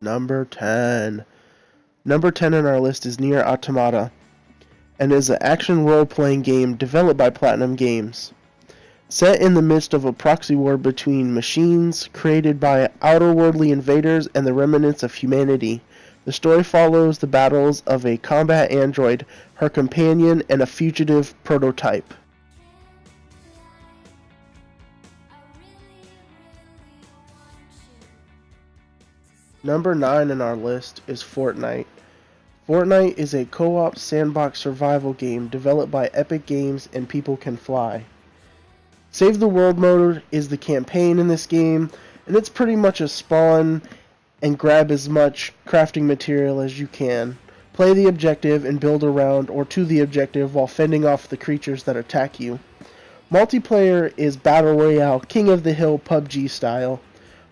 Number 10. Number 10 on our list is Nier Automata, and is an action role-playing game developed by Platinum Games. Set in the midst of a proxy war between machines created by outerworldly invaders and the remnants of humanity, the story follows the battles of a combat android, her companion, and a fugitive prototype. Number 9 on our list is Fortnite. Fortnite is a co-op sandbox survival game developed by Epic Games and People Can Fly. Save the World mode is the campaign in this game, and it's pretty much a spawn and grab as much crafting material as you can. Play the objective and build around or to the objective while fending off the creatures that attack you. Multiplayer is Battle Royale, King of the Hill PUBG style.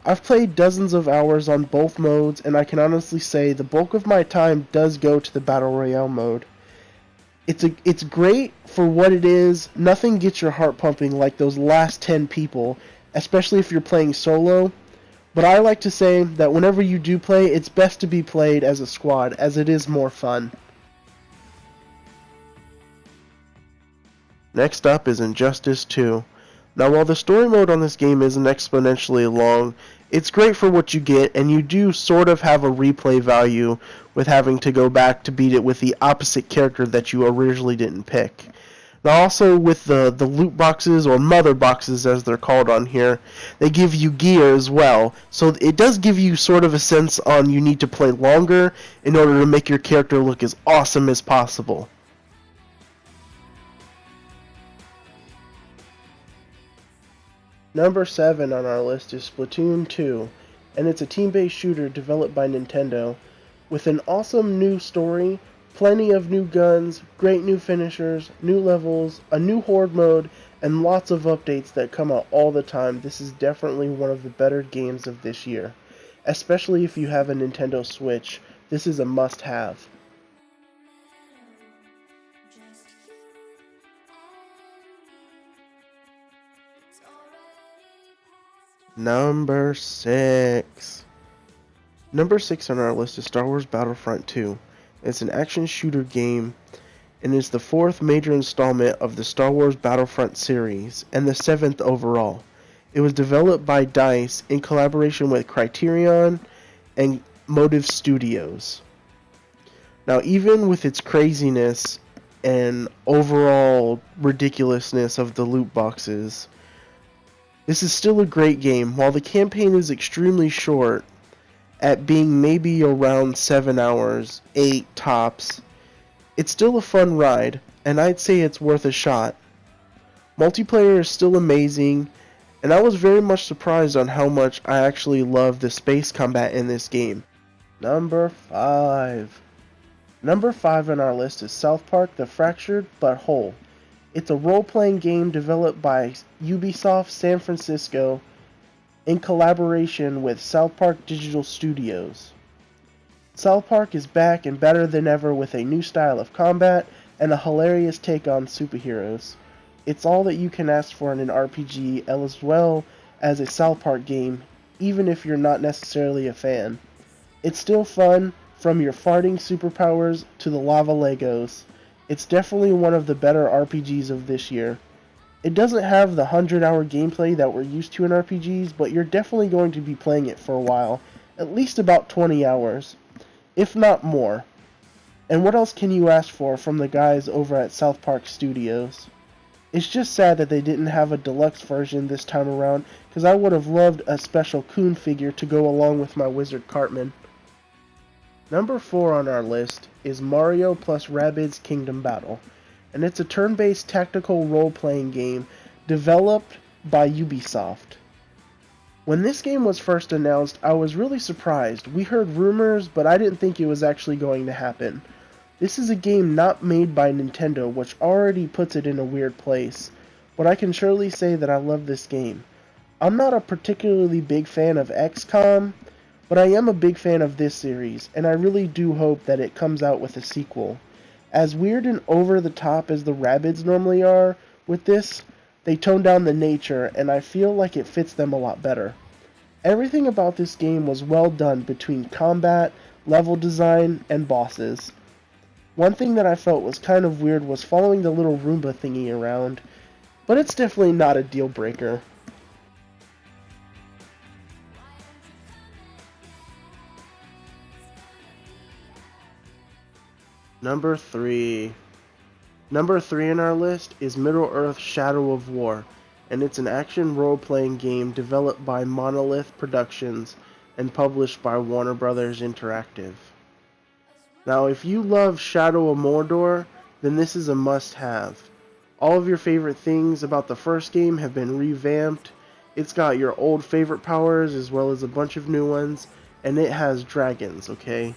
I've played dozens of hours on both modes, and I can honestly say the bulk of my time does go to the Battle Royale mode. It's great for what it is. Nothing gets your heart pumping like those last 10 people, especially if you're playing solo. But I like to say that whenever you do play, it's best to be played as a squad, as it is more fun. Next up is Injustice 2. Now, while the story mode on this game isn't exponentially long, it's great for what you get, and you do sort of have a replay value with having to go back to beat it with the opposite character that you originally didn't pick. Now, also with the loot boxes, or mother boxes as they're called on here, they give you gear as well, so it does give you sort of a sense on you need to play longer in order to make your character look as awesome as possible. Number 7 on our list is Splatoon 2, and it's a team-based shooter developed by Nintendo, with an awesome new story, plenty of new guns, great new finishers, new levels, a new horde mode, and lots of updates that come out all the time. This is definitely one of the better games of this year. Especially if you have a Nintendo Switch, this is a must-have. Number 6. Number 6 on our list is Star Wars Battlefront 2. It's an action shooter game, and is the 4th major installment of the Star Wars Battlefront series, and the 7th overall. It was developed by DICE in collaboration with Criterion and Motive Studios. Now, even with its craziness and overall ridiculousness of the loot boxes, this is still a great game. While the campaign is extremely short, at being maybe around 7 hours, 8 tops, it's still a fun ride, and I'd say it's worth a shot. Multiplayer is still amazing, and I was very much surprised on how much I actually love the space combat in this game. Number 5. Number 5 on our list is South Park: The Fractured But Whole. It's a role-playing game developed by Ubisoft San Francisco in collaboration with South Park Digital Studios. South Park is back and better than ever with a new style of combat and a hilarious take on superheroes. It's all that you can ask for in an RPG as well as a South Park game, even if you're not necessarily a fan. It's still fun, from your farting superpowers to the lava Legos. It's definitely one of the better RPGs of this year. It doesn't have the 100-hour gameplay that we're used to in RPGs, but you're definitely going to be playing it for a while, at least about 20 hours, if not more. And what else can you ask for from the guys over at South Park Studios? It's just sad that they didn't have a deluxe version this time around, because I would have loved a special Coon figure to go along with my Wizard Cartman. Number 4 on our list is Mario plus Rabbids Kingdom Battle, and it's a turn-based tactical role-playing game developed by Ubisoft. When this game was first announced, I was really surprised. We heard rumors, but I didn't think it was actually going to happen. This is a game not made by Nintendo, which already puts it in a weird place, but I can surely say that I love this game. I'm not a particularly big fan of XCOM, but I am a big fan of this series, and I really do hope that it comes out with a sequel. As weird and over-the-top as the Rabbids normally are, with this, they tone down the nature, and I feel like it fits them a lot better. Everything about this game was well done between combat, level design, and bosses. One thing that I felt was kind of weird was following the little Roomba thingy around, but it's definitely not a deal breaker. Number 3. Number 3 on our list is Middle-earth: Shadow of War, and it's an action role-playing game developed by Monolith Productions and published by Warner Brothers Interactive. Now, if you love Shadow of Mordor, then this is a must-have. All of your favorite things about the first game have been revamped. It's got your old favorite powers as well as a bunch of new ones, and it has dragons, okay?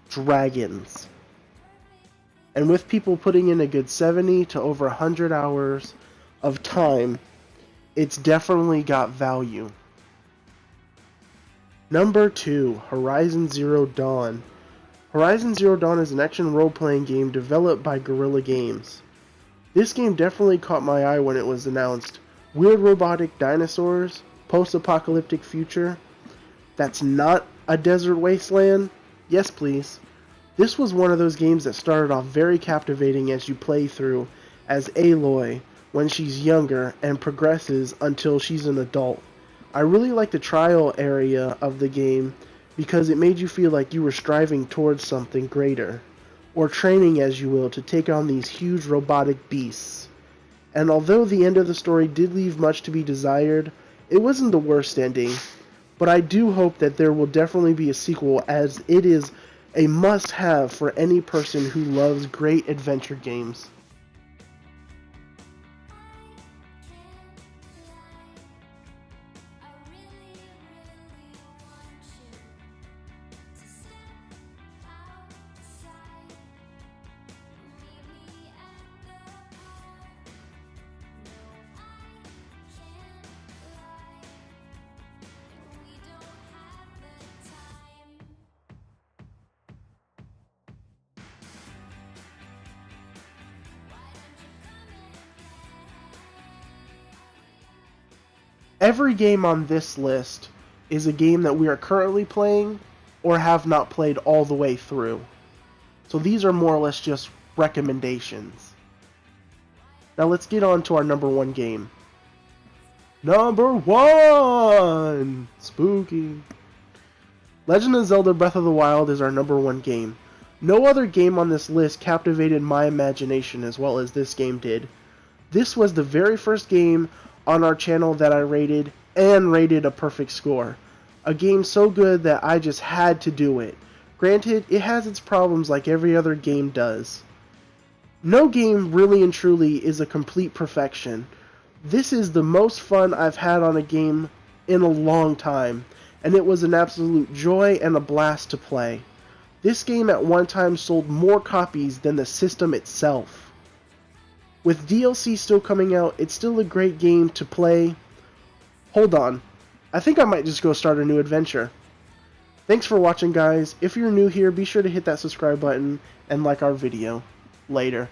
Dragons. And with people putting in a good 70 to over 100 hours of time, it's definitely got value. Number 2, Horizon Zero Dawn. Horizon Zero Dawn is an action role-playing game developed by Guerrilla Games. This game definitely caught my eye when it was announced. Weird robotic dinosaurs, post-apocalyptic future. That's not a desert wasteland? Yes, please. This was one of those games that started off very captivating as you play through as Aloy when she's younger and progresses until she's an adult. I really liked the trial area of the game because it made you feel like you were striving towards something greater, or training, as you will, to take on these huge robotic beasts. And although the end of the story did leave much to be desired, it wasn't the worst ending, but I do hope that there will definitely be a sequel, as it is a must-have for any person who loves great adventure games. Every game on this list is a game that we are currently playing or have not played all the way through. So these are more or less just recommendations. Now let's get on to our number 1 game. Number 1! Spooky. Legend of Zelda Breath of the Wild is our number 1 game. No other game on this list captivated my imagination as well as this game did. This was the very first game on our channel that I rated and rated a perfect score. A game so good that I just had to do it. Granted, it has its problems like every other game does. No game really and truly is a complete perfection. This is the most fun I've had on a game in a long time, and it was an absolute joy and a blast to play. This game at one time sold more copies than the system itself. With DLC still coming out, it's still a great game to play. Hold on. I think I might just go start a new adventure. Thanks for watching, guys. If you're new here, be sure to hit that subscribe button and like our video. Later.